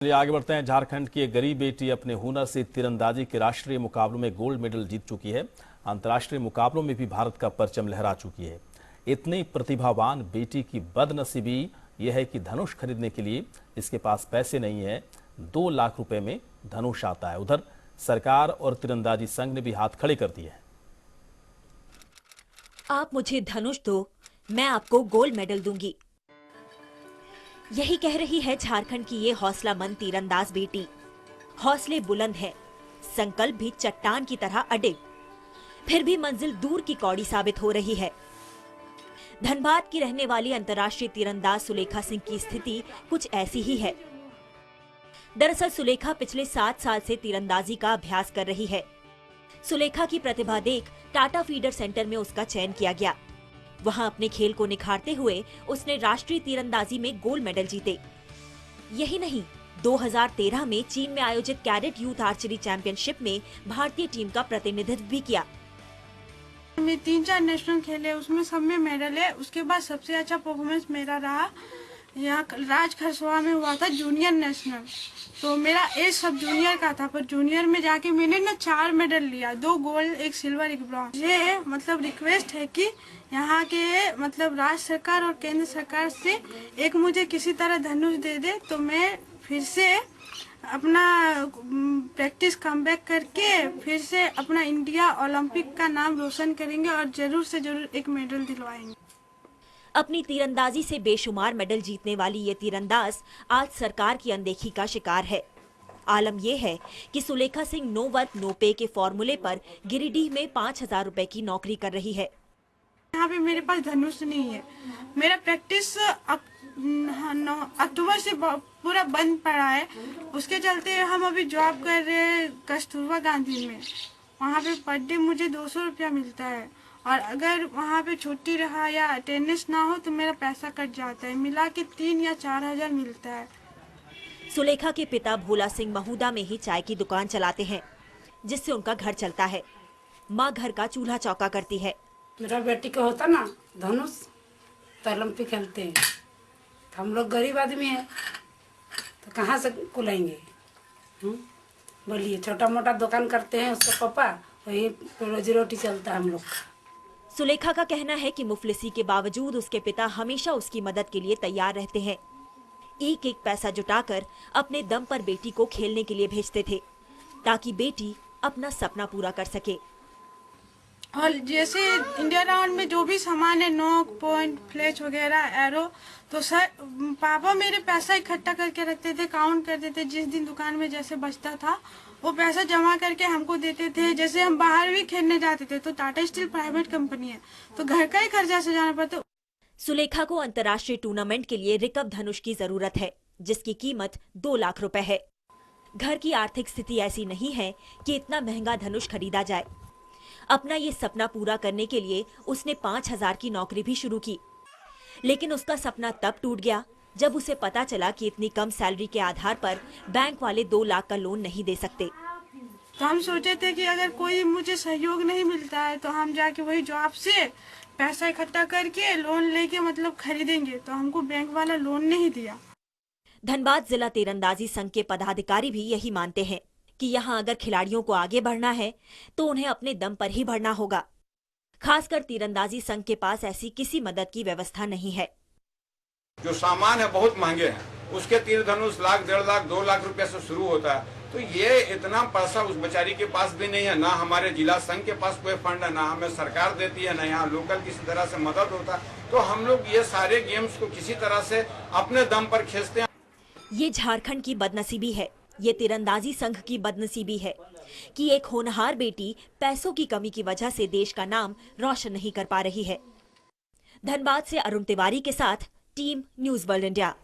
चलिए आगे बढ़ते हैं। झारखंड की एक गरीब बेटी अपने हुनर से तीरंदाजी के राष्ट्रीय मुकाबलों में गोल्ड मेडल जीत चुकी है। अंतर्राष्ट्रीय मुकाबलों में भी भारत का परचम लहरा चुकी है। इतनी प्रतिभावान बेटी की बदनसीबी यह है कि धनुष खरीदने के लिए इसके पास पैसे नहीं है। 2 लाख रुपए में धनुष आता है। उधर सरकार और तीरंदाजी संघ ने भी हाथ खड़े कर दिए हैं। आप मुझे धनुष दो, मैं आपको गोल्ड मेडल दूंगी। यही कह रही है झारखंड की ये हौसलामंद तीरंदाज बेटी। हौसले बुलंद है, संकल्प भी चट्टान की तरह अडिग, फिर भी मंजिल दूर की कौड़ी साबित हो रही है। धनबाद की रहने वाली अंतर्राष्ट्रीय तीरंदाज सुलेखा सिंह की स्थिति कुछ ऐसी ही है। दरअसल सुलेखा पिछले 7 साल से तीरंदाजी का अभ्यास कर रही है। सुलेखा की प्रतिभा देख टाटा फीडर सेंटर में उसका चयन किया गया। वहां अपने खेल को निखारते हुए उसने राष्ट्रीय तीरंदाजी में गोल्ड मेडल जीते। यही नहीं, 2013 में चीन में आयोजित कैडेट यूथ आर्चरी चैंपियनशिप में भारतीय टीम का प्रतिनिधित्व भी किया। मैं 3-4 नेशनल खेले, उसमें सब में मेडल है। उसके बाद सबसे अच्छा परफॉर्मेंस मेरा रहा यहाँ राज खरसवा में हुआ था जूनियर नेशनल। तो मेरा एज सब जूनियर का था, पर जूनियर में जाके मैंने ना 4 मेडल लिया, 2 गोल्ड, 1 सिल्वर, 1 ब्रॉन्ज। ये मतलब रिक्वेस्ट है कि यहाँ के मतलब राज्य सरकार और केंद्र सरकार से एक मुझे किसी तरह धनुष दे दे, तो मैं फिर से अपना प्रैक्टिस कमबैक करके फिर से अपना इंडिया ओलंपिक का नाम रोशन करेंगे और जरूर से जरूर एक मेडल दिलवाएंगे। अपनी तीरंदाजी से बेशुमार मेडल जीतने वाली ये तीरंदाज आज सरकार की अनदेखी का शिकार है। आलम यह है कि Sulekha Singh no work no pay के फॉर्मूले पर गिरिडीह में 5,000 रुपए की नौकरी कर रही है। यहाँ पे मेरे पास धनुष नहीं है। मेरा प्रैक्टिस अक्टूबर से पूरा बंद पड़ा है। उसके चलते हम अभी जॉब कर रहे हैं कस्तूरबा गांधी में। वहाँ पे पर डे मुझे 200 रुपया मिलता है, और अगर वहाँ पे छुट्टी रहा या अटेंडेंस ना हो तो मेरा पैसा कट जाता है। मिला के 3 या 4 हजार मिलता है। सुलेखा के पिता भोला सिंह महुदा में ही चाय की दुकान चलाते हैं, जिससे उनका घर चलता है। माँ घर का चूल्हा चौका करती है। मेरा बेटी का होता ना धनुष तो ओलंपिक खेलते हैं, तो हम लोग गरीब आदमी है तो कहाँ से कुलाएंगे। बोलिए, छोटा मोटा दुकान करते हैं उसका पापा, वही रोजी रोटी चलता है हम लोग का। सुलेखा का कहना है कि मुफलिसी के बावजूद उसके पिता हमेशा उसकी मदद के लिए तैयार रहते हैं। एक एक पैसा जुटाकर अपने दम पर बेटी को खेलने के लिए भेजते थे, ताकि बेटी अपना सपना पूरा कर सके। और जैसे इंडिया राउंड में जो भी सामान है, नोक, पॉइंट, फ्लैश वगैरह, एरो, तो सर पापा मेरे पैसा इकट्ठा करके रखते थे, काउंट करते थे। जिस दिन दुकान में जैसे बचता था वो पैसा जमा करके हमको देते थे। जैसे हम बाहर भी खेलने जाते थे तो टाटा स्टील प्राइवेट कंपनी है, तो घर का ही खर्चा से जाना पड़ता। सुलेखा को अंतर्राष्ट्रीय टूर्नामेंट के लिए रिकव धनुष की जरूरत है, जिसकी कीमत 2 लाख रुपए है। घर की आर्थिक स्थिति ऐसी नहीं है कि इतना महंगा धनुष खरीदा जाए। अपना ये सपना पूरा करने के लिए उसने 5,000 की नौकरी भी शुरू की, लेकिन उसका सपना तब टूट गया जब उसे पता चला कि इतनी कम सैलरी के आधार पर बैंक वाले 2 लाख का लोन नहीं दे सकते। तो हम सोचे थे कि अगर कोई मुझे सहयोग नहीं मिलता है तो हम जाके वही जॉब से पैसा इकट्ठा करके लोन लेके मतलब खरीदेंगे, तो हमको बैंक वाला लोन नहीं दिया। धनबाद जिला तीरंदाजी संघ के पदाधिकारी भी यही मानते हैं कि यहाँ अगर खिलाड़ियों को आगे बढ़ना है तो उन्हें अपने दम पर ही बढ़ना होगा। खासकर तीरंदाजी संघ के पास ऐसी किसी मदद की व्यवस्था नहीं है। जो सामान है बहुत महंगे हैं, उसके तीर धनुष लाख, 1.5 लाख, 2 लाख रुपए से शुरू होता है। तो ये इतना पैसा उस बेचारी के पास भी नहीं है, ना हमारे जिला संघ के पास कोई फंड है, ना हमें सरकार देती है, ना यहाँ लोकल किसी तरह से मदद होता है। तो हम लोग ये सारे गेम्स को किसी तरह से अपने दम पर खींचते हैं। ये झारखंड की बदनसीबी है, ये तीरंदाजी संघ की बदनसीबी है कि एक होनहार बेटी पैसों की कमी की वजह से देश का नाम रोशन नहीं कर पा रही है। धनबाद से अरुण तिवारी के साथ टीम न्यूज़ वर्ल्ड इंडिया।